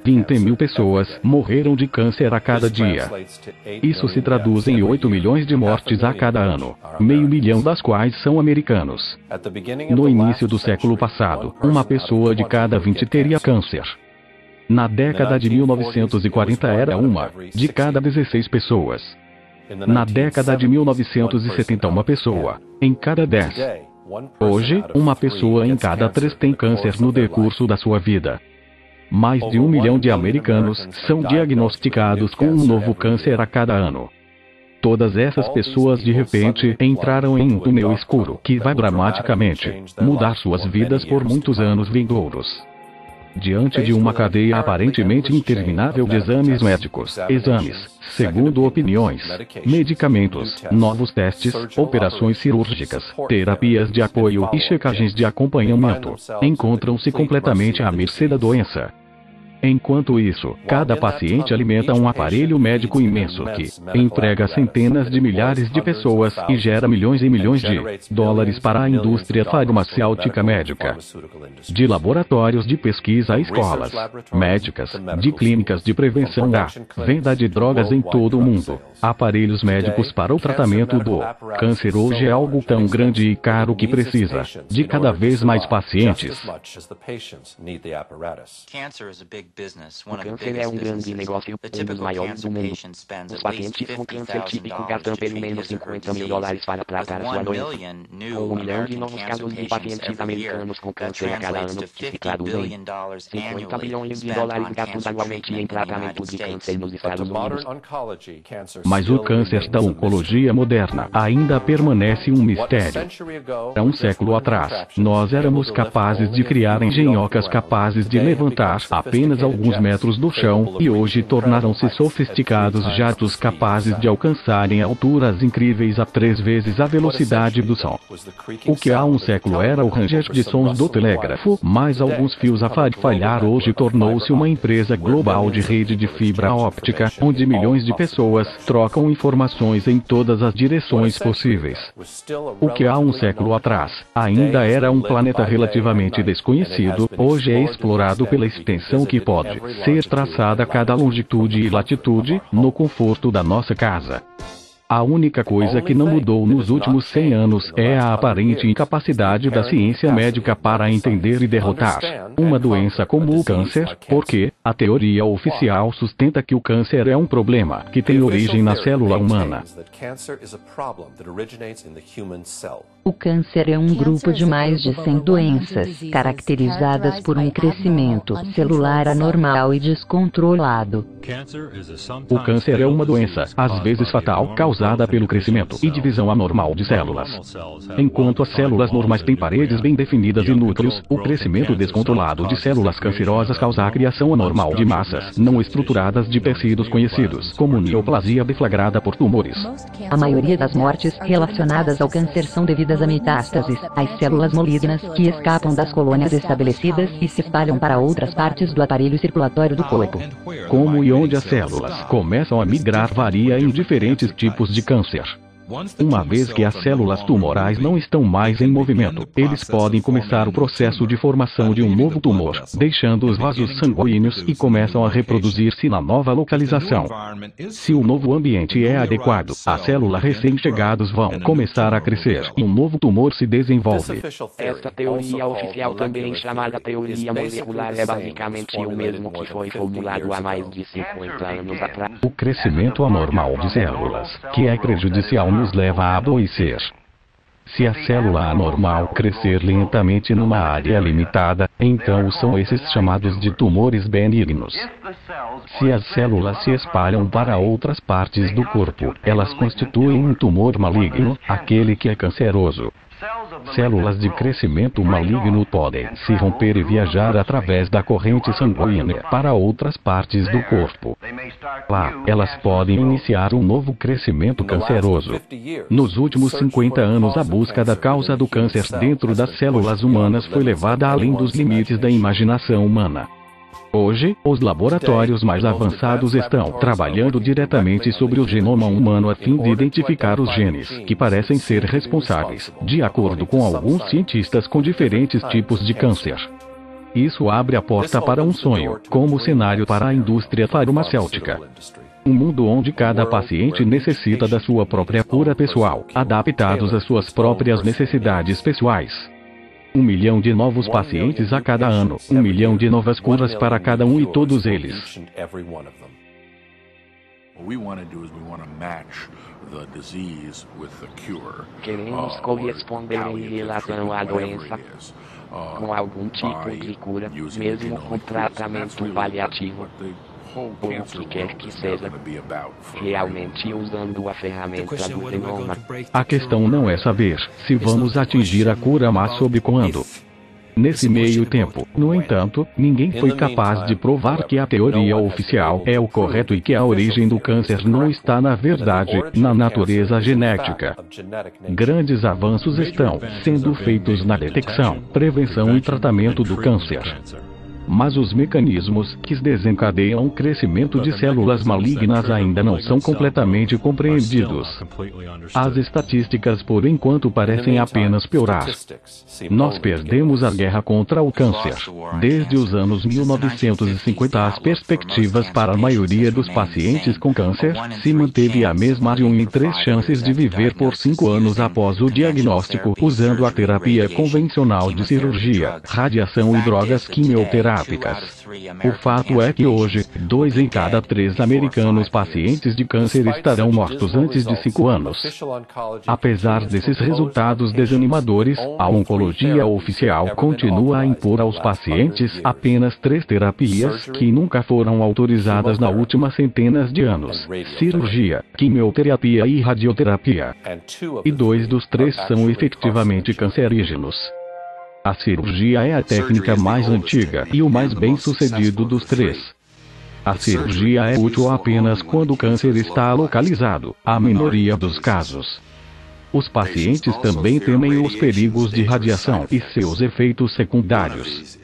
20 mil pessoas morreram de câncer a cada dia. Isso se traduz em 8 milhões de mortes a cada ano, meio milhão das quais são americanos. No início do século passado, uma pessoa de cada 20 teria câncer. Na década de 1940 era uma de cada 16 pessoas. Na década de 1970 uma pessoa em cada 10. Hoje, uma pessoa em cada 3 tem câncer no decurso da sua vida. Mais de 1 milhão de americanos são diagnosticados com um novo câncer a cada ano. Todas essas pessoas de repente entraram em um túnel escuro que vai dramaticamente mudar suas vidas por muitos anos vindouros. Diante de uma cadeia aparentemente interminável de exames médicos, segundo opiniões, medicamentos, novos testes, operações cirúrgicas, terapias de apoio e checagens de acompanhamento, encontram-se completamente à mercê da doença. Enquanto isso, cada paciente alimenta um aparelho médico imenso que emprega centenas de milhares de pessoas e gera milhões e milhões de dólares para a indústria farmacêutica médica. De laboratórios de pesquisa a escolas médicas, de clínicas de prevenção à venda de drogas em todo o mundo. Aparelhos médicos para o tratamento do câncer hoje é algo tão grande e caro que precisa de cada vez mais pacientes. O câncer é um grande negócio, um dos maiores do mundo. Os pacientes com câncer típico gastam pelo menos $50 mil para tratar sua doença. Com 1 milhão de novos casos de pacientes americanos com câncer a cada ano que se traduzem $50 bilhões gastos anualmente em tratamento de câncer nos Estados Unidos. Mas o câncer da oncologia moderna ainda permanece um mistério. Há um século atrás, nós éramos capazes de criar engenhocas capazes de levantar apenas alguns metros do chão, e hoje tornaram-se sofisticados jatos capazes de alcançarem alturas incríveis a 3 vezes a velocidade do som. O que há um século era o ranger de sons do telégrafo, mas alguns fios a falhar hoje tornou-se uma empresa global de rede de fibra óptica, onde milhões de pessoas trocam informações em todas as direções possíveis. O que há um século atrás ainda era um planeta relativamente desconhecido, hoje é explorado pela extensão que pode ser traçada a cada longitude e latitude, no conforto da nossa casa. A única coisa que não mudou nos últimos 100 anos é a aparente incapacidade da ciência médica para entender e derrotar uma doença como o câncer, porque a teoria oficial sustenta que o câncer é um problema que tem origem na célula humana. O câncer é um grupo de mais de 100 doenças, caracterizadas por um crescimento celular anormal e descontrolado. O câncer é uma doença, às vezes fatal, causada pelo crescimento e divisão anormal de células. Enquanto as células normais têm paredes bem definidas e núcleos, o crescimento descontrolado de células cancerosas causa a criação anormal de massas não estruturadas de tecidos conhecidos como neoplasia deflagrada por tumores. A maioria das mortes relacionadas ao câncer são devidas a metástases, as células malignas que escapam das colônias estabelecidas e se espalham para outras partes do aparelho circulatório do corpo. Como e onde as células começam a migrar varia em diferentes tipos de câncer. Uma vez que as células tumorais não estão mais em movimento, eles podem começar o processo de formação de um novo tumor, deixando os vasos sanguíneos e começam a reproduzir-se na nova localização. Se o novo ambiente é adequado, as células recém-chegadas vão começar a crescer e um novo tumor se desenvolve. Esta teoria oficial, também chamada teoria molecular, é basicamente o mesmo que foi formulado há mais de 50 anos atrás. O crescimento anormal de células, que é prejudicial, nos leva a adoecer. Se a célula anormal crescer lentamente numa área limitada, então são esses chamados de tumores benignos. Se as células se espalham para outras partes do corpo, elas constituem um tumor maligno, aquele que é canceroso. Células de crescimento maligno podem se romper e viajar através da corrente sanguínea para outras partes do corpo. Lá, elas podem iniciar um novo crescimento canceroso. Nos últimos 50 anos, a busca da causa do câncer dentro das células humanas foi levada além dos limites da imaginação humana. Hoje, os laboratórios mais avançados estão trabalhando diretamente sobre o genoma humano a fim de identificar os genes que parecem ser responsáveis, de acordo com alguns cientistas, com diferentes tipos de câncer. Isso abre a porta para um sonho, como cenário para a indústria farmacêutica. Um mundo onde cada paciente necessita da sua própria cura pessoal, adaptados às suas próprias necessidades pessoais. 1 milhão de novos pacientes a cada ano, 1 milhão de novas curas para cada um e todos eles. Queremos corresponder em relação à doença com algum tipo de cura, mesmo com tratamento paliativo, ou o que quer que seja, realmente usando a ferramenta do genoma. A questão não é saber se vamos atingir a cura, mas sobre quando. Nesse meio tempo, no entanto, ninguém foi capaz de provar que a teoria oficial é o correto e que a origem do câncer não está na verdade, na natureza genética. Grandes avanços estão sendo feitos na detecção, prevenção e tratamento do câncer. Mas os mecanismos que desencadeiam o crescimento de células malignas ainda não são completamente compreendidos. As estatísticas por enquanto parecem apenas piorar. Nós perdemos a guerra contra o câncer. Desde os anos 1950 as perspectivas para a maioria dos pacientes com câncer se manteve a mesma de 1 em 3 chances de viver por 5 anos após o diagnóstico, usando a terapia convencional de cirurgia, radiação e drogas quimioterápicas. O fato é que hoje, 2 em cada 3 americanos pacientes de câncer estarão mortos antes de 5 anos. Apesar desses resultados desanimadores, a oncologia oficial continua a impor aos pacientes apenas 3 terapias que nunca foram autorizadas nas últimas centenas de anos: cirurgia, quimioterapia e radioterapia. E 2 dos 3 são efetivamente cancerígenos. A cirurgia é a técnica mais antiga e o mais bem-sucedido dos 3. A cirurgia é útil apenas quando o câncer está localizado, a minoria dos casos. Os pacientes também temem os perigos de radiação e seus efeitos secundários.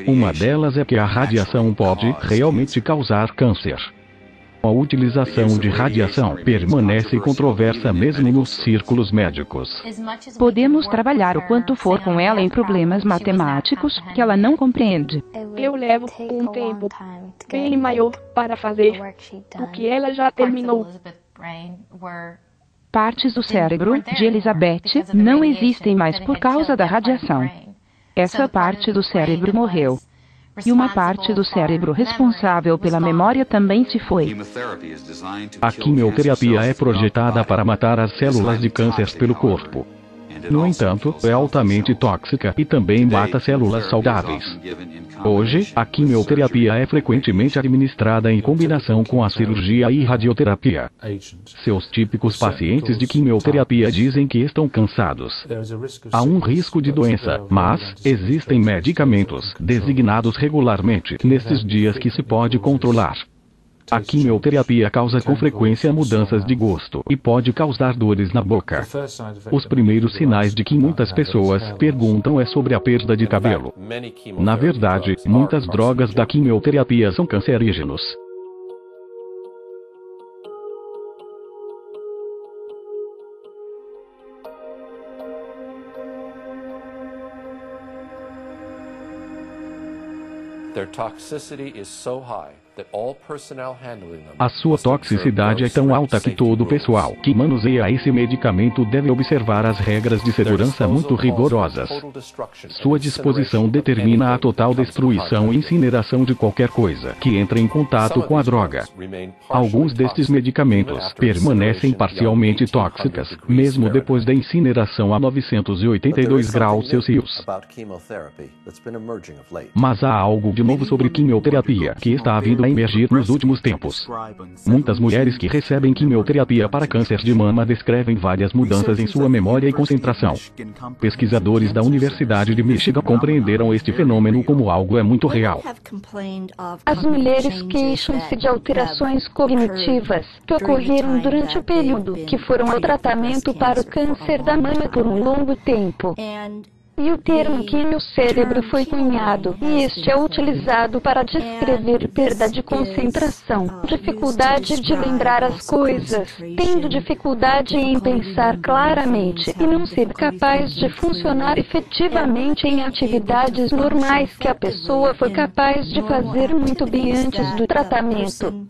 Uma delas é que a radiação pode realmente causar câncer. A utilização de radiação permanece controversa mesmo nos círculos médicos. Podemos trabalhar o quanto for com ela em problemas matemáticos que ela não compreende. Eu levo um tempo bem maior para fazer o que ela já terminou. Partes do cérebro de Elizabeth não existem mais por causa da radiação. Essa parte do cérebro morreu. E uma parte do cérebro responsável pela memória também se foi. A quimioterapia é projetada para matar as células de câncer pelo corpo. No entanto, é altamente tóxica e também mata células saudáveis. Hoje, a quimioterapia é frequentemente administrada em combinação com a cirurgia e radioterapia. Seus típicos pacientes de quimioterapia dizem que estão cansados. Há um risco de doença, mas existem medicamentos designados regularmente nesses dias que se pode controlar. A quimioterapia causa com frequência mudanças de gosto e pode causar dores na boca. Os primeiros sinais de que muitas pessoas perguntam é sobre a perda de cabelo. Na verdade, muitas drogas da quimioterapia são cancerígenos. A sua toxicidade é tão alta que todo o pessoal que manuseia esse medicamento deve observar as regras de segurança muito rigorosas. Sua disposição determina a total destruição e incineração de qualquer coisa que entre em contato com a droga. Alguns destes medicamentos permanecem parcialmente tóxicas, mesmo depois da incineração a 982 graus Celsius. Mas há algo de novo sobre quimioterapia que está vindo a emergir nos últimos tempos. Muitas mulheres que recebem quimioterapia para câncer de mama descrevem várias mudanças em sua memória e concentração. Pesquisadores da Universidade de Michigan compreenderam este fenômeno como algo muito real. As mulheres queixam-se de alterações cognitivas que ocorreram durante o período que foram ao tratamento para o câncer da mama por um longo tempo. E o termo quimiocérebro foi cunhado, e este é utilizado para descrever perda de concentração, dificuldade de lembrar as coisas, tendo dificuldade em pensar claramente e não ser capaz de funcionar efetivamente em atividades normais que a pessoa foi capaz de fazer muito bem antes do tratamento.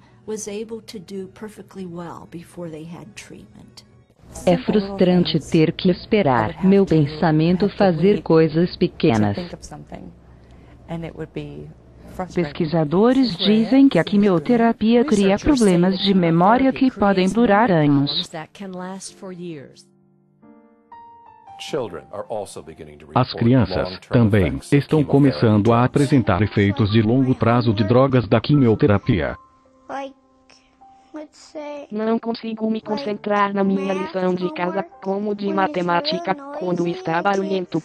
É frustrante ter que esperar meu pensamento fazer coisas pequenas. Pesquisadores dizem que a quimioterapia cria problemas de memória que podem durar anos. As crianças também estão começando a apresentar efeitos de longo prazo de drogas da quimioterapia. Não consigo me concentrar na minha lição de casa, como de matemática, quando está barulhento.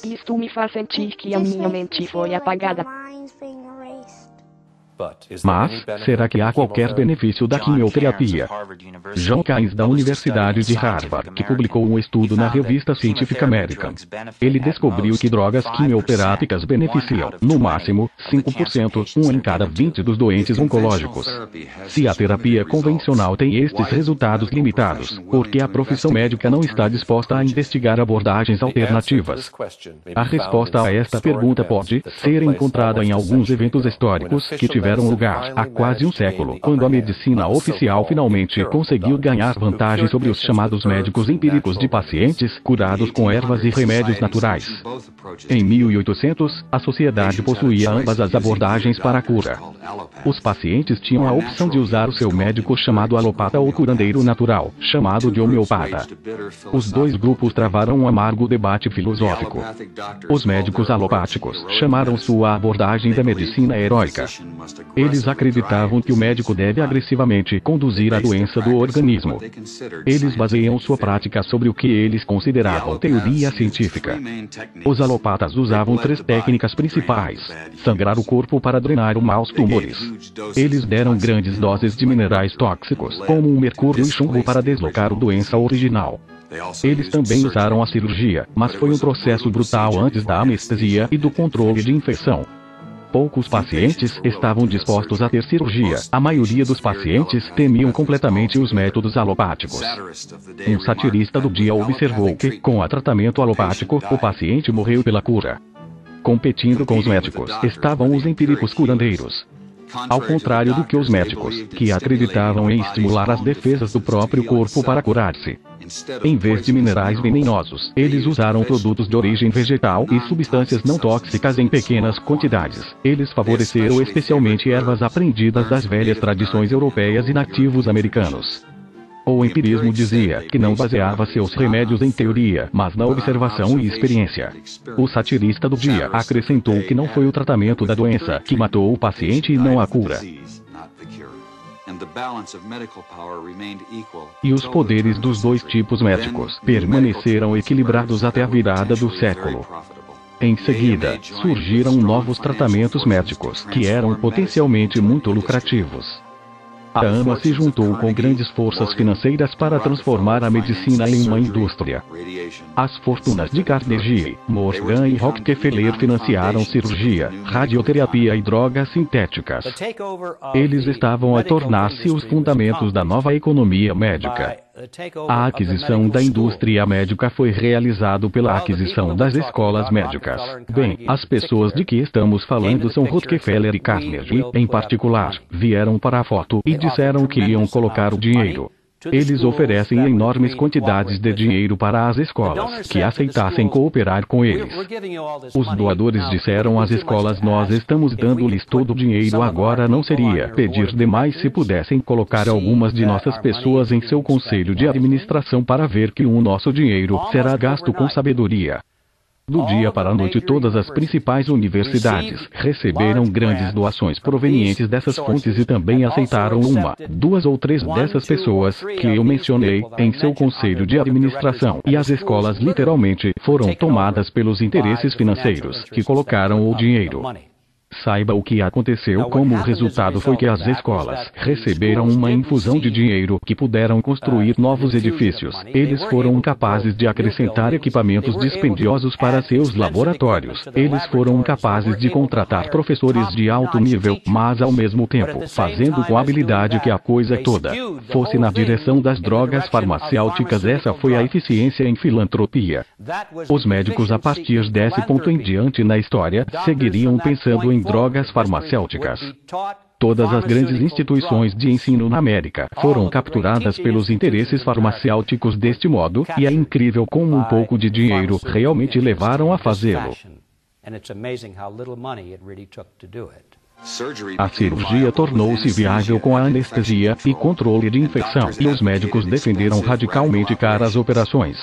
Isto me faz sentir que a minha mente foi apagada. Mas, será que há qualquer benefício da quimioterapia? John Keynes, da Universidade de Harvard, que publicou um estudo na revista Scientific American. Ele descobriu que drogas quimioterápicas beneficiam, no máximo, 5%, 1 em cada 20 dos doentes oncológicos. Se a terapia convencional tem estes resultados limitados, por que a profissão médica não está disposta a investigar abordagens alternativas? A resposta a esta pergunta pode ser encontrada em alguns eventos históricos que tiveram lugar há quase um século, quando a medicina oficial finalmente conseguiu ganhar vantagem sobre os chamados médicos empíricos de pacientes curados com ervas e remédios naturais. Em 1800, a sociedade possuía ambas as abordagens para a cura. Os pacientes tinham a opção de usar o seu médico chamado alopata ou curandeiro natural, chamado de homeopata. Os dois grupos travaram um amargo debate filosófico. Os médicos alopáticos chamaram sua abordagem da medicina heróica. Eles acreditavam que o médico deve agressivamente conduzir a doença do organismo. Eles baseiam sua prática sobre o que eles consideravam teoria científica. Os alopatas usavam 3 técnicas principais: sangrar o corpo para drenar os maus tumores. Eles deram grandes doses de minerais tóxicos, como o mercúrio e chumbo, para deslocar a doença original. Eles também usaram a cirurgia, mas foi um processo brutal antes da anestesia e do controle de infecção. Poucos pacientes estavam dispostos a ter cirurgia. A maioria dos pacientes temiam completamente os métodos alopáticos. Um satirista do dia observou que, com o tratamento alopático, o paciente morreu pela cura. Competindo com os médicos estavam os empíricos curandeiros. Ao contrário do que os médicos, que acreditavam em estimular as defesas do próprio corpo para curar-se. Em vez de minerais venenosos, eles usaram produtos de origem vegetal e substâncias não tóxicas em pequenas quantidades. Eles favoreceram especialmente ervas aprendidas das velhas tradições europeias e nativos americanos. O empirismo dizia que não baseava seus remédios em teoria, mas na observação e experiência. O satirista do dia acrescentou que não foi o tratamento da doença que matou o paciente e não a cura. E os poderes dos dois tipos médicos permaneceram equilibrados até a virada do século. Em seguida, surgiram novos tratamentos médicos que eram potencialmente muito lucrativos. A AMA se juntou com grandes forças financeiras para transformar a medicina em uma indústria. As fortunas de Carnegie, Morgan e Rockefeller financiaram cirurgia, radioterapia e drogas sintéticas. Eles estavam a tornar-se os fundamentos da nova economia médica. A aquisição da indústria médica foi realizada pela aquisição das escolas médicas. Bem, as pessoas de que estamos falando são Rockefeller e Carnegie, em particular, vieram para a foto e disseram que iam colocar o dinheiro. Eles oferecem enormes quantidades de dinheiro para as escolas que aceitassem cooperar com eles. Os doadores disseram às escolas: nós estamos dando-lhes todo o dinheiro agora, não seria pedir demais se pudessem colocar algumas de nossas pessoas em seu conselho de administração para ver que o nosso dinheiro será gasto com sabedoria. Do dia para a noite, todas as principais universidades receberam grandes doações provenientes dessas fontes e também aceitaram 1, 2 ou 3 dessas pessoas que eu mencionei em seu conselho de administração, e as escolas literalmente foram tomadas pelos interesses financeiros que colocaram o dinheiro. Saiba o que aconteceu. Como resultado foi que as escolas receberam uma infusão de dinheiro que puderam construir novos edifícios. Eles foram capazes de acrescentar equipamentos dispendiosos para seus laboratórios. Eles foram capazes de contratar professores de alto nível, mas ao mesmo tempo fazendo com habilidade que a coisa toda fosse na direção das drogas farmacêuticas. Essa foi a eficiência em filantropia. Os médicos a partir desse ponto em diante na história seguiriam pensando em drogas farmacêuticas. Todas as grandes instituições de ensino na América foram capturadas pelos interesses farmacêuticos deste modo, e é incrível como um pouco de dinheiro realmente levaram a fazê-lo. A cirurgia tornou-se viável com a anestesia e controle de infecção, e os médicos defenderam radicalmente caras operações.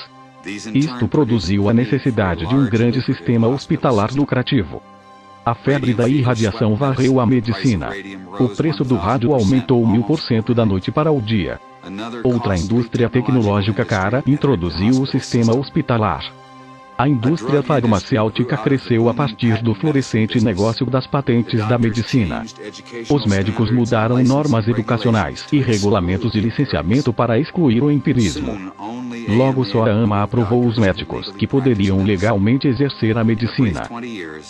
Isto produziu a necessidade de um grande sistema hospitalar lucrativo. A febre da irradiação varreu a medicina. O preço do rádio aumentou 1000% da noite para o dia. Outra indústria tecnológica cara introduziu o sistema hospitalar. A indústria farmacêutica cresceu a partir do florescente negócio das patentes da medicina. Os médicos mudaram normas educacionais e regulamentos de licenciamento para excluir o empirismo. Logo só a AMA aprovou os médicos que poderiam legalmente exercer a medicina.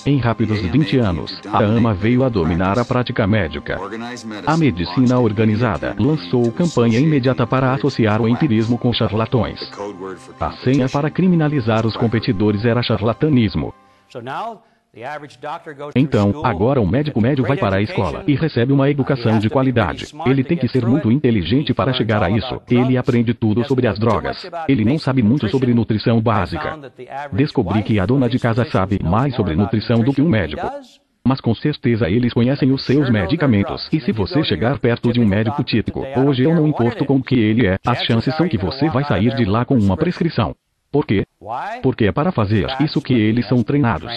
Em rápidos 20 anos, a AMA veio a dominar a prática médica. A medicina organizada lançou campanha imediata para associar o empirismo com charlatões. A senha para criminalizar os competidores era charlatanismo. Então, agora o médico médio vai para a escola e recebe uma educação de qualidade. Ele tem que ser muito inteligente para chegar a isso. Ele aprende tudo sobre as drogas. Ele não sabe muito sobre nutrição básica. Descobri que a dona de casa sabe mais sobre nutrição do que um médico. Mas com certeza eles conhecem os seus medicamentos. E se você chegar perto de um médico típico, hoje eu não importo com o que ele é, as chances são que você vai sair de lá com uma prescrição. Por quê? Porque é para fazer isso que eles são treinados.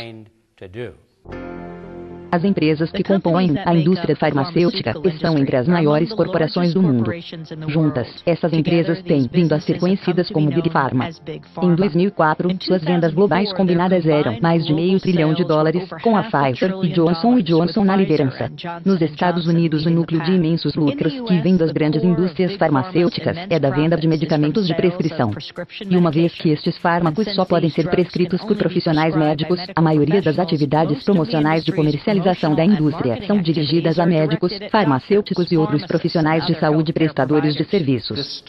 As empresas que compõem a indústria farmacêutica estão entre as maiores corporações do mundo. Juntas, essas empresas têm vindo a ser conhecidas como Big Pharma. Em 2004, suas vendas globais combinadas eram mais de $500 bilhão, com a Pfizer e Johnson & Johnson na liderança. Nos Estados Unidos, o núcleo de imensos lucros que vem das grandes indústrias farmacêuticas é da venda de medicamentos de prescrição. E uma vez que estes fármacos só podem ser prescritos por profissionais médicos, a maioria das atividades promocionais de comercialização da indústria são dirigidas a médicos, farmacêuticos e outros profissionais de saúde prestadores de serviços.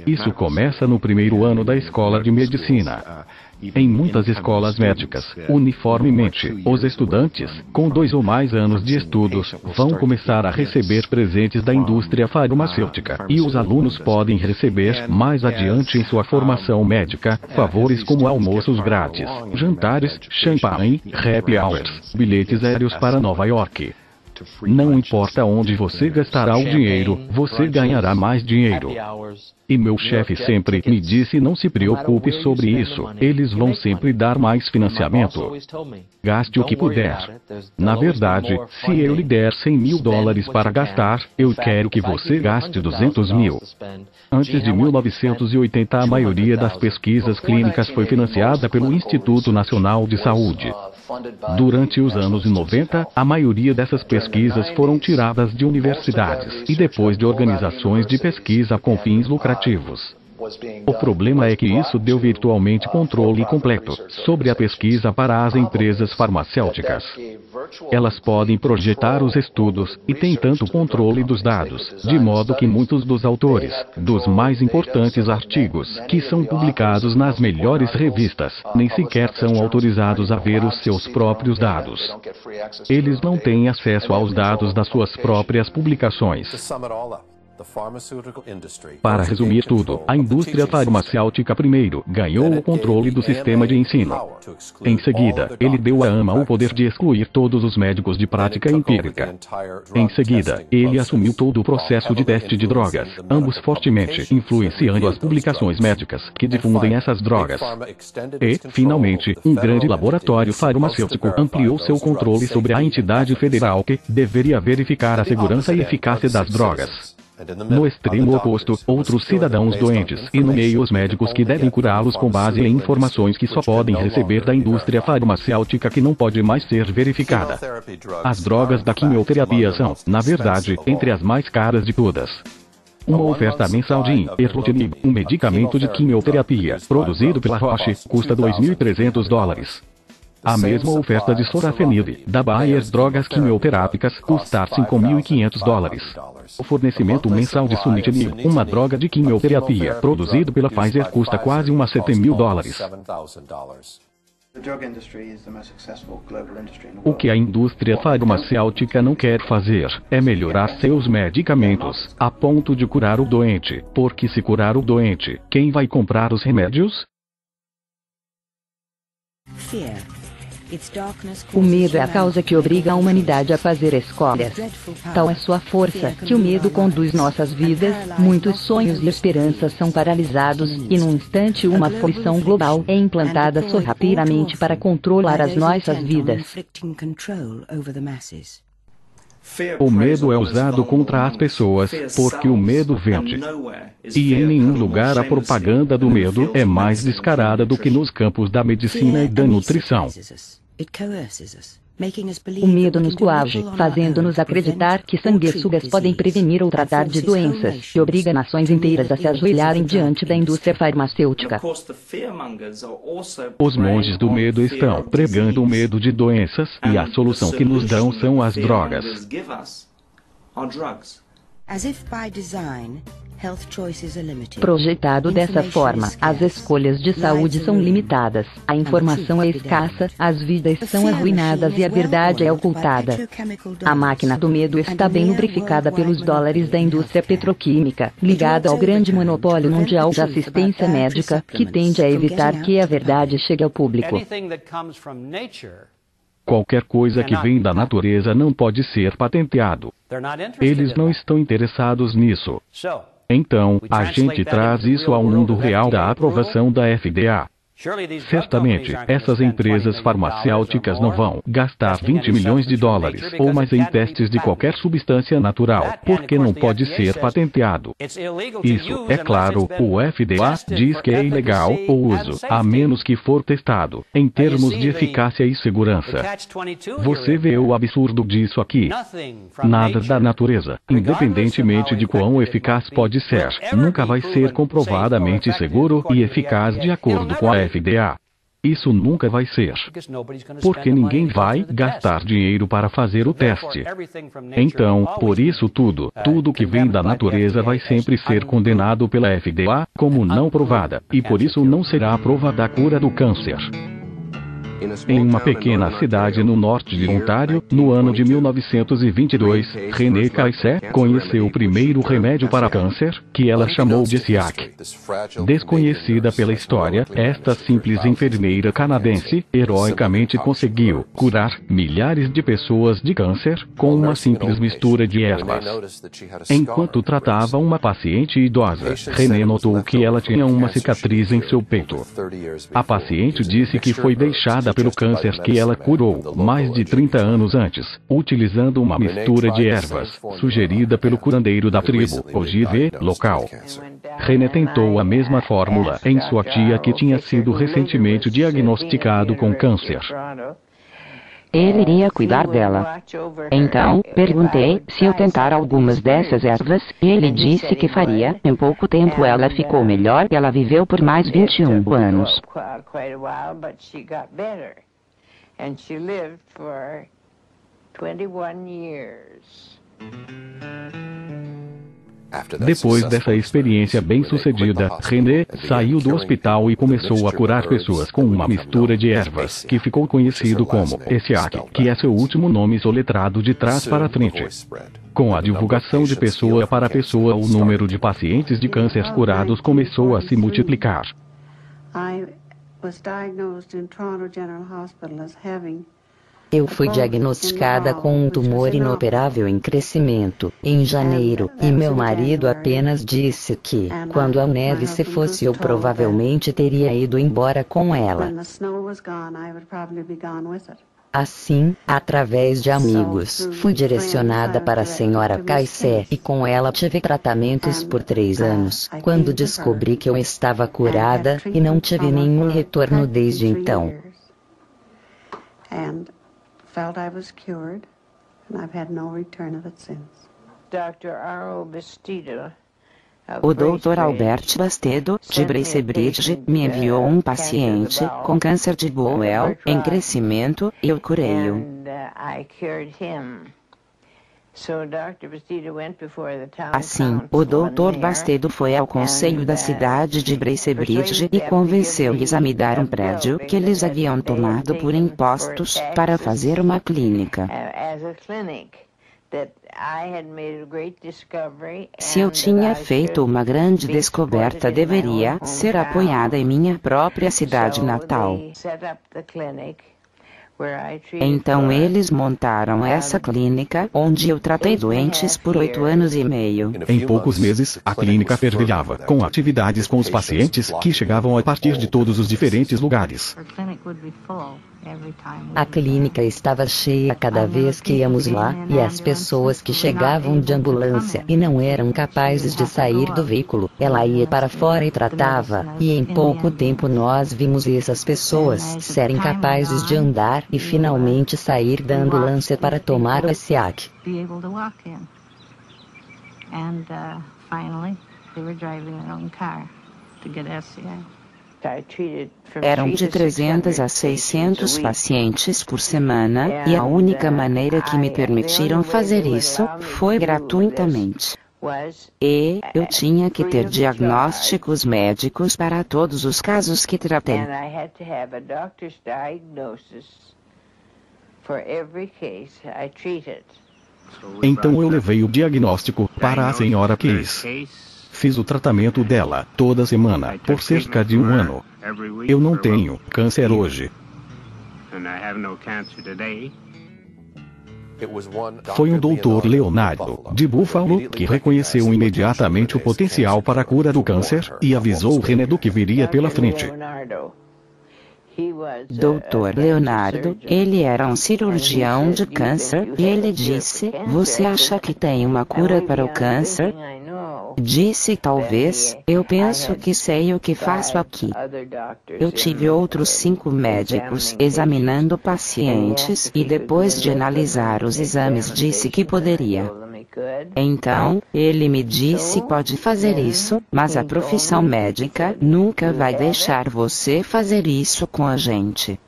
Isso começa no primeiro ano da escola de medicina. Em muitas escolas médicas, uniformemente, os estudantes, com 2 ou mais anos de estudos, vão começar a receber presentes da indústria farmacêutica. E os alunos podem receber, mais adiante em sua formação médica, favores como almoços grátis, jantares, champanhe, happy hours, bilhetes aéreos para Nova York. Não importa onde você gastará o dinheiro, você ganhará mais dinheiro. E meu chefe sempre me disse: não se preocupe sobre isso, eles vão sempre dar mais financiamento. Gaste o que puder. Na verdade, se eu lhe der $100 mil para gastar, eu quero que você gaste 200 mil. Antes de 1980, a maioria das pesquisas clínicas foi financiada pelo Instituto Nacional de Saúde. Durante os anos 90, a maioria dessas pesquisas foram tiradas de universidades e depois de organizações de pesquisa com fins lucrativos. O problema é que isso deu virtualmente controle completo sobre a pesquisa para as empresas farmacêuticas. Elas podem projetar os estudos e têm tanto controle dos dados, de modo que muitos dos autores, dos mais importantes artigos, que são publicados nas melhores revistas, nem sequer são autorizados a ver os seus próprios dados. Eles não têm acesso aos dados das suas próprias publicações. Para resumir tudo, a indústria farmacêutica primeiro ganhou o controle do sistema de ensino. Em seguida, ele deu à AMA o poder de excluir todos os médicos de prática empírica. Em seguida, ele assumiu todo o processo de teste de drogas, ambos fortemente influenciando as publicações médicas que difundem essas drogas. E, finalmente, um grande laboratório farmacêutico ampliou seu controle sobre a entidade federal que deveria verificar a segurança e eficácia das drogas. No extremo oposto, outros cidadãos doentes, e no meio os médicos que devem curá-los com base em informações que só podem receber da indústria farmacêutica que não pode mais ser verificada. As drogas da quimioterapia são, na verdade, entre as mais caras de todas. Uma oferta mensal de erlotinib, um medicamento de quimioterapia, produzido pela Roche, custa $2.300. A mesma oferta de sorafenib, da Bayer Drogas Quimioterápicas, custar $5.500. O fornecimento mensal de sunitinib, uma droga de quimioterapia, produzido pela Pfizer, custa quase $7.000. O que a indústria farmacêutica não quer fazer é melhorar seus medicamentos, a ponto de curar o doente, porque se curar o doente, quem vai comprar os remédios? O medo é a causa que obriga a humanidade a fazer escolhas. Tal é sua força, que o medo conduz nossas vidas, muitos sonhos e esperanças são paralisados, e num instante uma aflição global é implantada sorrateiramente para controlar as nossas vidas. O medo é usado contra as pessoas, porque o medo vende. E em nenhum lugar a propaganda do medo é mais descarada do que nos campos da medicina e da nutrição. O medo nos coage, fazendo-nos acreditar que sanguessugas podem prevenir ou tratar de doenças, e obriga nações inteiras a se ajoelharem diante da indústria farmacêutica. Os monges do medo estão pregando o medo de doenças, e a solução que nos dão são as drogas. Projetado dessa forma, as escolhas de saúde são limitadas, a informação é escassa, as vidas são arruinadas e a verdade é ocultada. A máquina do medo está bem lubrificada pelos dólares da indústria petroquímica, ligada ao grande monopólio mundial de assistência médica, que tende a evitar que a verdade chegue ao público. Qualquer coisa que vem da natureza não pode ser patenteado. Eles não estão interessados nisso. Então, a gente traz isso ao mundo real da aprovação da FDA. Certamente, essas empresas farmacêuticas não vão gastar $20 milhões ou mais em testes de qualquer substância natural, porque não pode ser patenteado. Isso, é claro, o FDA diz que é ilegal o uso, a menos que for testado, em termos de eficácia e segurança. Você vê o absurdo disso aqui? Nada da natureza, independentemente de quão eficaz pode ser, nunca vai ser comprovadamente seguro e eficaz de acordo com a FDA. Isso nunca vai ser. Porque ninguém vai gastar dinheiro para fazer o teste. Então, por isso tudo que vem da natureza vai sempre ser condenado pela FDA como não provada, e por isso não será aprovada a cura do câncer. Em uma pequena cidade no norte de Ontário, no ano de 1922, René Caissé conheceu o primeiro remédio para câncer, que ela chamou de SIAC. Desconhecida pela história, esta simples enfermeira canadense, heroicamente conseguiu curar milhares de pessoas de câncer com uma simples mistura de ervas. Enquanto tratava uma paciente idosa, René notou que ela tinha uma cicatriz em seu peito. A paciente disse que foi deixada pelo câncer que ela curou mais de 30 anos antes, utilizando uma mistura de ervas, sugerida pelo curandeiro da tribo, Ojibwe, local. René tentou a mesma fórmula em sua tia que tinha sido recentemente diagnosticado com câncer. Ele iria cuidar dela. Então, perguntei se eu tentar algumas dessas ervas, e ele disse que faria. Em pouco tempo ela ficou melhor e ela viveu por mais 21 anos. Depois dessa experiência bem-sucedida, René saiu do hospital e começou a curar pessoas com uma mistura de ervas, que ficou conhecido como SIAC, que é seu último nome soletrado de trás para frente. Com a divulgação de pessoa para pessoa, o número de pacientes de câncer curados começou a se multiplicar. Eu fui diagnosticada com um tumor inoperável em crescimento, em janeiro, e meu marido apenas disse que, quando a neve se fosse, eu provavelmente teria ido embora com ela. Assim, através de amigos, fui direcionada para a senhora Caissé e com ela tive tratamentos por 3 anos, quando descobri que eu estava curada e não tive nenhum retorno desde então. O Dr. Albert Bastedo, de Bracebridge, me enviou um paciente com câncer de bowel em crescimento e eu curei-o. Assim, o Dr. Bastedo foi ao conselho da cidade de Bracebridge e convenceu-lhes a me dar um prédio que eles haviam tomado por impostos para fazer uma clínica. Se eu tinha feito uma grande descoberta, deveria ser apoiada em minha própria cidade natal. Então eles montaram essa clínica, onde eu tratei doentes por 8 anos e meio. Em poucos meses, a clínica fervilhava, com atividades com os pacientes que chegavam a partir de todos os diferentes lugares. A clínica estava cheia cada vez que íamos lá, e as pessoas que chegavam de ambulância e não eram capazes de sair do veículo, ela ia para fora e tratava, e em pouco tempo nós vimos essas pessoas serem capazes de andar e finalmente sair da ambulância para tomar o SIAC. Eram de 300 a 600 pacientes por semana, e a única maneira que me permitiram fazer isso foi gratuitamente. E eu tinha que ter diagnósticos médicos para todos os casos que tratei. Então eu levei o diagnóstico para a senhora Case. Fiz o tratamento dela toda semana por cerca de 1 ano. Eu não tenho câncer hoje. Foi um Dr. Leonardo, de Buffalo, que reconheceu imediatamente o potencial para a cura do câncer e avisou o René do que viria pela frente. Dr. Leonardo, ele era um cirurgião de câncer, e ele disse: "Você acha que tem uma cura para o câncer?" Disse: "Talvez, eu penso que sei o que faço aqui." Eu tive outros 5 médicos examinando pacientes e depois de analisar os exames disse que poderia. Então, ele me disse: "Pode fazer isso, mas a profissão médica nunca vai deixar você fazer isso com a gente."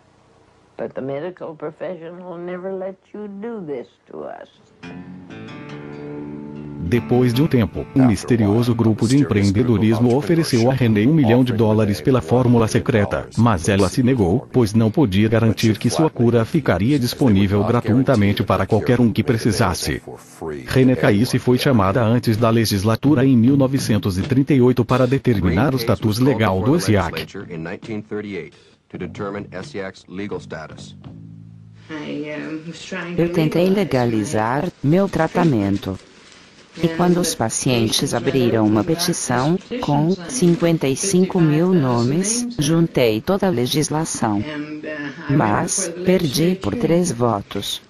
Depois de um tempo, um misterioso grupo de empreendedorismo ofereceu a René $1 milhão pela fórmula secreta, mas ela se negou, pois não podia garantir que sua cura ficaria disponível gratuitamente para qualquer um que precisasse. René Caissé foi chamada antes da legislatura em 1938 para determinar o status legal do SIAC. Eu tentei legalizar meu tratamento. E quando os pacientes abriram uma petição, com 55 mil nomes, juntei toda a legislação. Mas, perdi por 3 votos.